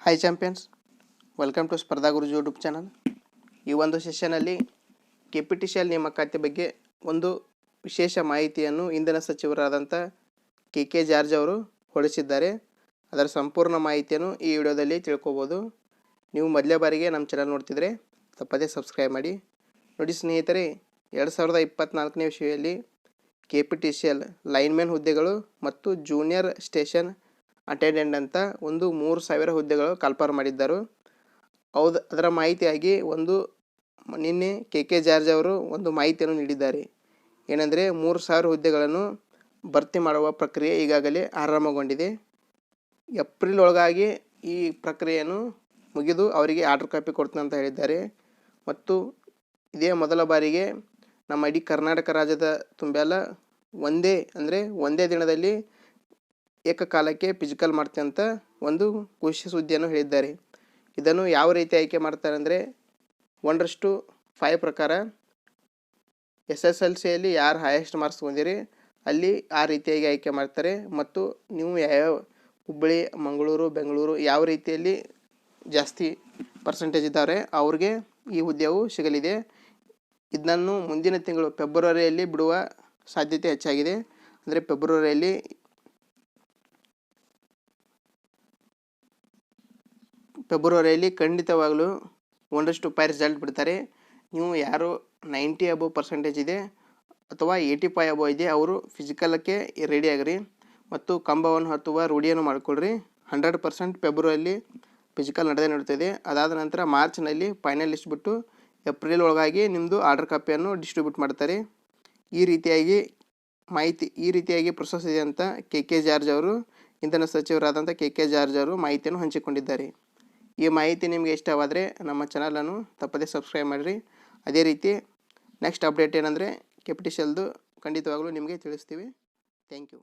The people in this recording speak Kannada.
ಹಾಯ್ ಚಾಂಪಿಯನ್ಸ್, ವೆಲ್ಕಮ್ ಟು ಸ್ಪರ್ಧಾ ಗುರುಜಿ ಯೂಟ್ಯೂಬ್ ಚಾನಲ್. ಈ ಒಂದು ಸೆಷನಲ್ಲಿ KPTCL ನೇಮಕಾತಿ ಬಗ್ಗೆ ಒಂದು ವಿಶೇಷ ಮಾಹಿತಿಯನ್ನು ಇಂಧನ ಸಚಿವರಾದಂಥ KK ಜಾರ್ಜ್ ಅವರು ಹೊರಡಿಸಿದ್ದಾರೆ. ಅದರ ಸಂಪೂರ್ಣ ಮಾಹಿತಿಯನ್ನು ಈ ವಿಡಿಯೋದಲ್ಲಿ ತಿಳ್ಕೊಬೋದು. ನೀವು ಮೊದಲೇ ಬಾರಿಗೆ ನಮ್ಮ ಚಾನಲ್ ನೋಡ್ತಿದ್ರೆ ತಪ್ಪದೇ ಸಬ್ಸ್ಕ್ರೈಬ್ ಮಾಡಿ. ನೋಡಿ ಸ್ನೇಹಿತರೆ, 2024ನೇ ವಿಷಯದಲ್ಲಿ KPTCL ಲೈನ್ಮ್ಯಾನ್ ಹುದ್ದೆಗಳು ಮತ್ತು ಜೂನಿಯರ್ ಸ್ಟೇಷನ್ ಅಟೆಂಡೆಂಟ್ ಅಂತ ಒಂದು 3,000 ಹುದ್ದೆಗಳು ಕಾಲ್ಫರ್ ಮಾಡಿದ್ದರು. ಅದರ ಮಾಹಿತಿಯಾಗಿ ನಿನ್ನೆ KK ಜಾರ್ಜ್ ಅವರು ಒಂದು ಮಾಹಿತಿಯನ್ನು ನೀಡಿದ್ದಾರೆ. ಏನೆಂದರೆ 3,000 ಹುದ್ದೆಗಳನ್ನು ಭರ್ತಿ ಮಾಡುವ ಪ್ರಕ್ರಿಯೆ ಈಗಾಗಲೇ ಆರಂಭಗೊಂಡಿದೆ. ಏಪ್ರಿಲ್ ಒಳಗಾಗಿ ಈ ಪ್ರಕ್ರಿಯೆಯನ್ನು ಮುಗಿದು ಅವರಿಗೆ ಆರ್ಡರ್ ಕಾಪಿ ಕೊಡ್ತೀನಿ ಅಂತ ಹೇಳಿದ್ದಾರೆ. ಮತ್ತು ಇದೇ ಮೊದಲ ಬಾರಿಗೆ ನಮ್ಮ ಇಡೀ ಕರ್ನಾಟಕ ರಾಜ್ಯದ ತುಂಬೆಲ್ಲ ಒಂದೇ ದಿನದಲ್ಲಿ ಏಕಕಾಲಕ್ಕೆ ಫಿಸಿಕಲ್ ಮಾಡ್ತೀನಿ ಅಂತ ಒಂದು ಖುಷಿ ಸುದ್ದಿಯನ್ನು ಹೇಳಿದ್ದಾರೆ. ಇದನ್ನು ಯಾವ ರೀತಿ ಆಯ್ಕೆ ಮಾಡ್ತಾರೆ ಅಂದರೆ 1:5 ಪ್ರಕಾರ SSLCಯಲ್ಲಿ ಯಾರು ಹೈಯೆಸ್ಟ್ ಮಾರ್ಕ್ಸ್ ಬಂದಿರಿ ಅಲ್ಲಿ ಆ ರೀತಿಯಾಗಿ ಆಯ್ಕೆ ಮಾಡ್ತಾರೆ. ಮತ್ತು ನೀವು ಯಾವ್ಯಾವ ಹುಬ್ಬಳ್ಳಿ, ಮಂಗಳೂರು, ಬೆಂಗಳೂರು ಯಾವ ರೀತಿಯಲ್ಲಿ ಜಾಸ್ತಿ ಪರ್ಸೆಂಟೇಜ್ ಇದ್ದಾರೆ ಅವ್ರಿಗೆ ಈ ಹುದ್ದೆಯು ಸಿಗಲಿದೆ. ಇದನ್ನು ಮುಂದಿನ ತಿಂಗಳು ಫೆಬ್ರವರಿಯಲ್ಲಿ ಬಿಡುವ ಸಾಧ್ಯತೆ ಹೆಚ್ಚಾಗಿದೆ. ಅಂದರೆ ಫೆಬ್ರವರಿಯಲ್ಲಿ ಖಂಡಿತವಾಗಲೂ 1:5 ರಿಸಲ್ಟ್ ಬಿಡ್ತಾರೆ. ನೀವು ಯಾರು 90 ಅಬೋವ್ ಪರ್ಸೆಂಟೇಜ್ ಇದೆ ಅಥವಾ 85 ಅಬೋವ್ ಇದೆ ಅವರು ಫಿಸಿಕಲಕ್ಕೆ ರೆಡಿ ಆಗಿರಿ ಮತ್ತು ಕಂಬವನ್ನು ಹತ್ತುವ ರೂಢಿಯನ್ನು ಮಾಡಿಕೊಳ್ಳ್ರಿ. 100% ಫೆಬ್ರವರಿಯಲ್ಲಿ ಫಿಸಿಕಲ್ ನಡೆಯುತ್ತದೆ. ಅದಾದ ನಂತರ ಮಾರ್ಚ್ನಲ್ಲಿ ಫೈನಲ್ ಲಿಸ್ಟ್ ಬಿಟ್ಟು ಏಪ್ರಿಲ್ ಒಳಗಾಗಿ ನಿಮ್ಮದು ಆರ್ಡರ್ ಕಾಪಿಯನ್ನು ಡಿಸ್ಟ್ರಿಬ್ಯೂಟ್ ಮಾಡ್ತಾರೆ. ಈ ರೀತಿಯಾಗಿ ಪ್ರೊಸೆಸ್ ಇದೆ ಅಂತ KK ಜಾರ್ಜ್ ಅವರು, ಇಂಧನ ಸಚಿವರಾದಂಥ KK ಜಾರ್ಜ್ ಅವರು ಮಾಹಿತಿಯನ್ನು ಹಂಚಿಕೊಂಡಿದ್ದಾರೆ. ಈ ಮಾಹಿತಿ ನಿಮಗೆ ಇಷ್ಟವಾದರೆ ನಮ್ಮ ಚಾನಲನ್ನು ತಪ್ಪದೇ ಸಬ್ಸ್ಕ್ರೈಬ್ ಮಾಡಿರಿ. ಅದೇ ರೀತಿ ನೆಕ್ಸ್ಟ್ ಅಪ್ಡೇಟ್ ಏನಂದರೆ KPTCLದು ಖಂಡಿತವಾಗಲೂ ನಿಮಗೆ ತಿಳಿಸ್ತೀವಿ. Thank you.